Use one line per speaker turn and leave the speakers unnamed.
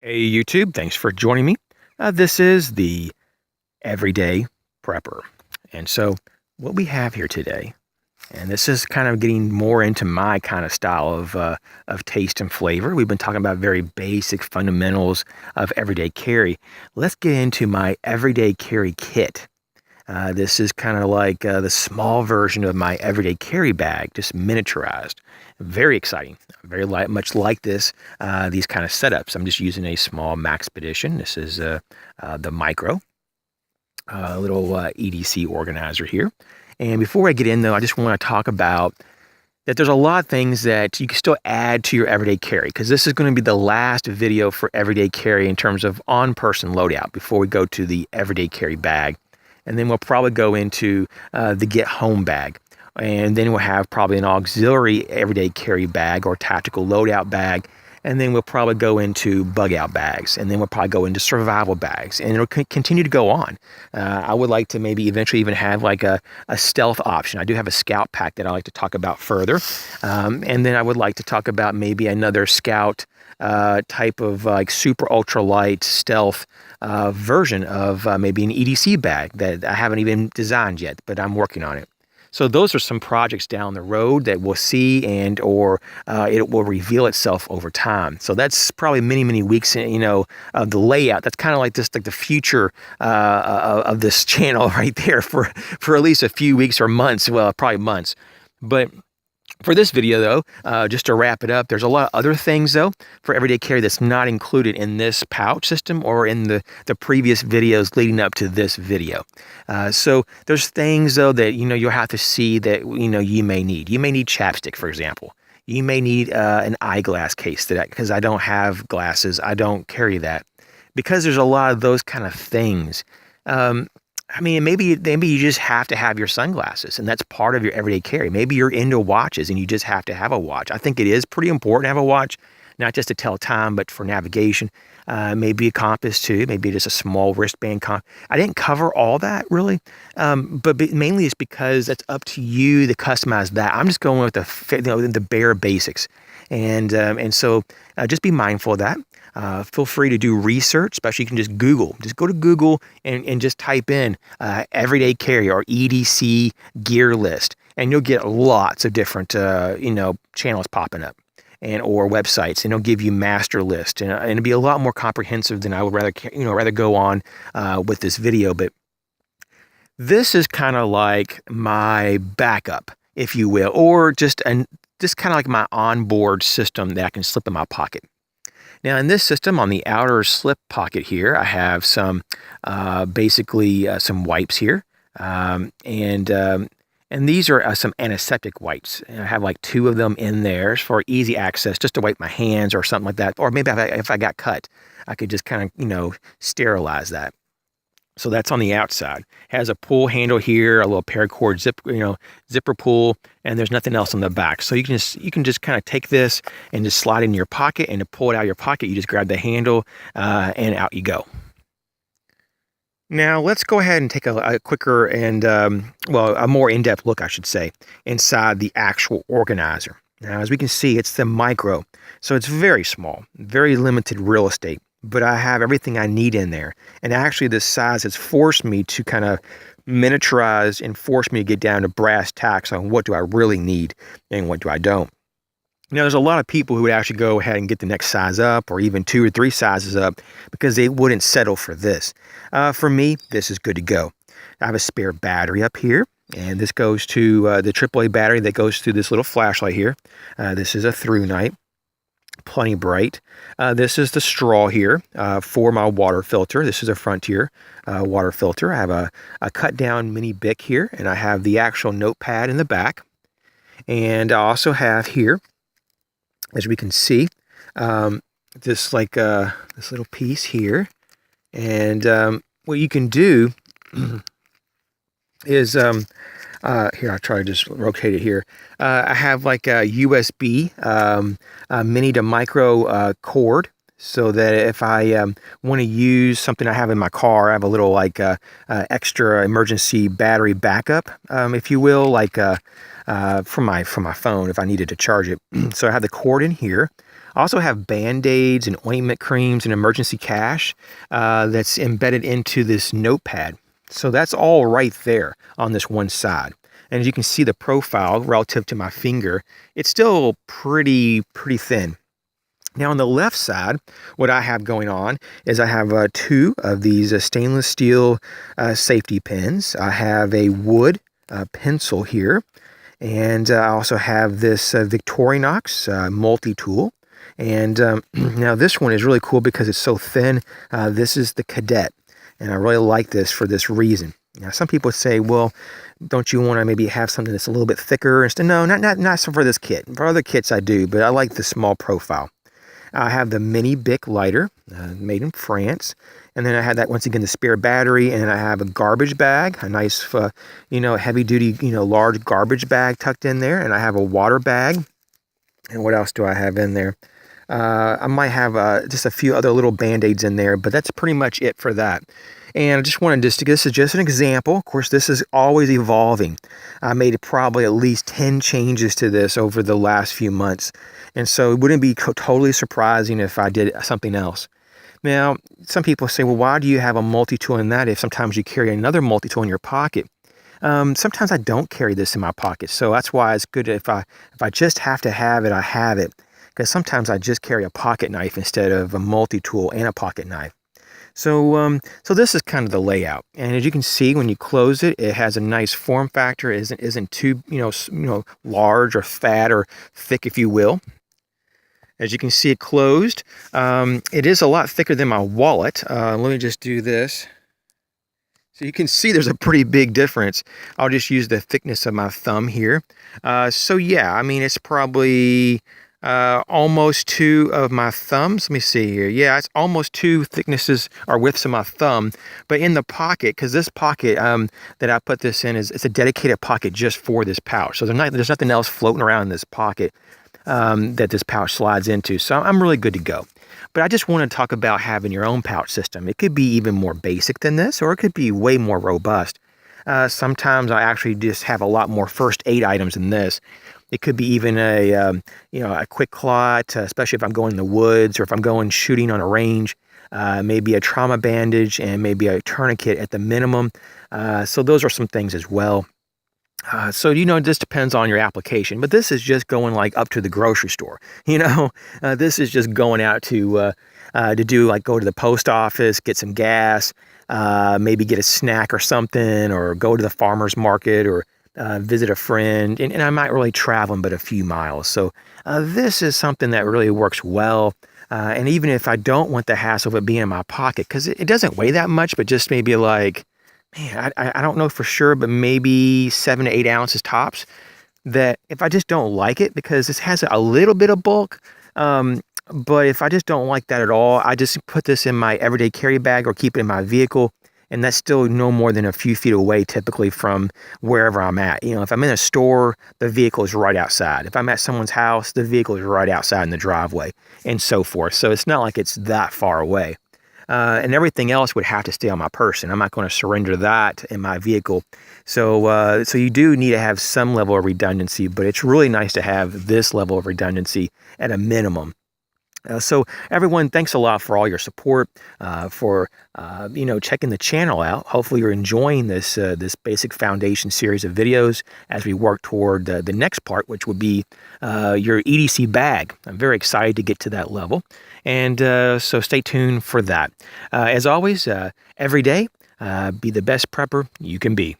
Hey YouTube, thanks for joining me. This is the Everyday Prepper. And so what we have here today, and this is kind of getting more into my kind of style of taste and flavor. We've been talking about very basic fundamentals of everyday carry. Let's get into my everyday carry kit. This is kind of like the small version of my everyday carry bag, just miniaturized. Very exciting. Very much like this, these kind of setups. I'm just using a small Maxpedition. This is the Micro, little EDC organizer here. And before I get in, though, I just want to talk about that there's a lot of things that you can still add to your everyday carry, because this is going to be the last video for everyday carry in terms of on-person loadout before we go to the everyday carry bag. And then we'll probably go into the get home bag. And then we'll have probably an auxiliary everyday carry bag or tactical loadout bag. And then we'll probably go into bug out bags. And then we'll probably go into survival bags. And it'll continue to go on. I would like to maybe eventually even have like a stealth option. I do have a scout pack that I like to talk about further. And then I would like to talk about maybe another scout type of like super ultra light stealth version of maybe an EDC bag that I haven't even designed yet, but I'm working on it. So those are some projects down the road that we'll see, and or it will reveal itself over time. So that's probably many weeks, of the layout. That's kind of like this, like the future of this channel right there for at least a few weeks or months. Well, probably months, but. For this video, though, just to wrap it up, there's a lot of other things, though, for everyday carry that's not included in this pouch system or in the previous videos leading up to this video. So there's things, though, that, you'll have to see that, you may need. You may need chapstick, for example. You may need an eyeglass case because I don't have glasses. I don't carry that. Because there's a lot of those kind of things. I mean, maybe you just have to have your sunglasses, and that's part of your everyday carry. Maybe you're into watches and you just have to have a watch. I think it is pretty important to have a watch, not just to tell time, but for navigation. Maybe a compass too, maybe just a small wristband I didn't cover all that really, but mainly it's because it's up to you to customize that. I'm just going with the bare basics, and so just be mindful of that. Feel free to do research, especially you can just Google. Just go to Google and just type in everyday carry or EDC gear list, and you'll get lots of different channels popping up or websites, and it'll give you master list, and it'll be a lot more comprehensive than I would rather go on with this video. But this is kind of like my backup, if you will, or just kind of like my onboard system that I can slip in my pocket. Now in this system, on the outer slip pocket here, I have some basically some wipes here, and these are some antiseptic wipes. And I have like 2 of them in there for easy access, just to wipe my hands or something like that. Or maybe if I got cut, I could just kind of sterilize that. So that's on the outside. Has a pull handle here, a little paracord zipper pull, and there's nothing else on the back. So you can just kind of take this and just slide it in your pocket, and to pull it out of your pocket, you just grab the handle and out you go. Now let's go ahead and take a quicker and a more in-depth look, I should say, inside the actual organizer. Now, as we can see, it's the Micro, so it's very small, very limited real estate. But I have everything I need in there. And actually this size has forced me to kind of miniaturize and force me to get down to brass tacks on what do I really need and what do I don't. Now, there's a lot of people who would actually go ahead and get the next size up, or even 2 or 3 sizes up, because they wouldn't settle for this. For me, this is good to go. I have a spare battery up here, and this goes to the AAA battery that goes through this little flashlight here. This is a through night. Plenty bright. This is the straw here for my water filter. This is a Frontier water filter. I have a cut down mini Bic here, and I have the actual notepad in the back. And I also have here, as we can see, this little piece here. And what you can do is here, I'll try to just rotate it here. I have like a USB mini to micro cord, so that if I want to use something I have in my car, I have a little like extra emergency battery backup, if you will, like from my phone if I needed to charge it. So I have the cord in here. I also have Band-Aids and ointment creams and emergency cash that's embedded into this notepad. So that's all right there on this one side. And as you can see, the profile relative to my finger, it's still pretty thin. Now on the left side, what I have going on is I have two of these stainless steel safety pins. I have a wood pencil here, and I also have this Victorinox multi-tool. And now this one is really cool because it's so thin. This is the Cadet, and I really like this for this reason. Now some people say, well, don't you want to maybe have something that's a little bit thicker? No, not for this kit. For other kits I do, but I like the small profile. I have the mini Bic lighter, made in France. And then I had that, once again, the spare battery, and I have a garbage bag, a nice, heavy duty, large garbage bag tucked in there. And I have a water bag. And what else do I have in there? I might have just a few other little Band-Aids in there, but that's pretty much it for that. And I just wanted to, this is just an example. Of course, this is always evolving. I made probably at least 10 changes to this over the last few months. And so it wouldn't be totally surprising if I did something else. Now, some people say, well, why do you have a multi-tool in that if sometimes you carry another multi-tool in your pocket? Sometimes I don't carry this in my pocket. So that's why it's good if I just have to have it, I have it. Because sometimes I just carry a pocket knife instead of a multi-tool and a pocket knife. So this is kind of the layout, and as you can see, when you close it, it has a nice form factor. It isn't too large or fat or thick, if you will. As you can see, it closed. It is a lot thicker than my wallet. Let me just do this. So you can see there's a pretty big difference. I'll just use the thickness of my thumb here. So yeah, I mean, it's probably almost two of my thumbs. Let me see here. Yeah, it's almost two thicknesses or widths of my thumb. But in the pocket, because this pocket that I put this in it's a dedicated pocket just for this pouch. So there's nothing else floating around in this pocket that this pouch slides into. So I'm really good to go. But I just want to talk about having your own pouch system. It could be even more basic than this, or it could be way more robust. Sometimes I actually just have a lot more first aid items than this. It could be even a quick clot, especially if I'm going in the woods or if I'm going shooting on a range. Maybe a trauma bandage and maybe a tourniquet at the minimum. So those are some things as well. So it just depends on your application. But this is just going like up to the grocery store. This is just going out to do like go to the post office, get some gas, maybe get a snack or something, or go to the farmer's market or visit a friend, and I'm not really traveling but a few miles. So this is something that really works well. And even if I don't want the hassle of it being in my pocket, because it doesn't weigh that much, but just maybe like, man, I don't know for sure, but maybe 7 to 8 ounces tops, that if I just don't like it, because this has a little bit of bulk, but if I just don't like that at all, I just put this in my everyday carry bag or keep it in my vehicle. And that's still no more than a few feet away, typically from wherever I'm at. If I'm in a store, the vehicle is right outside. If I'm at someone's house, the vehicle is right outside in the driveway, and so forth. So it's not like it's that far away. And everything else would have to stay on my person. I'm not going to surrender that in my vehicle. So you do need to have some level of redundancy, but it's really nice to have this level of redundancy at a minimum. So everyone, thanks a lot for all your support, for checking the channel out. Hopefully you're enjoying this basic foundation series of videos as we work toward the next part, which would be your EDC bag. I'm very excited to get to that level, and so stay tuned for that. As always, every day, be the best prepper you can be.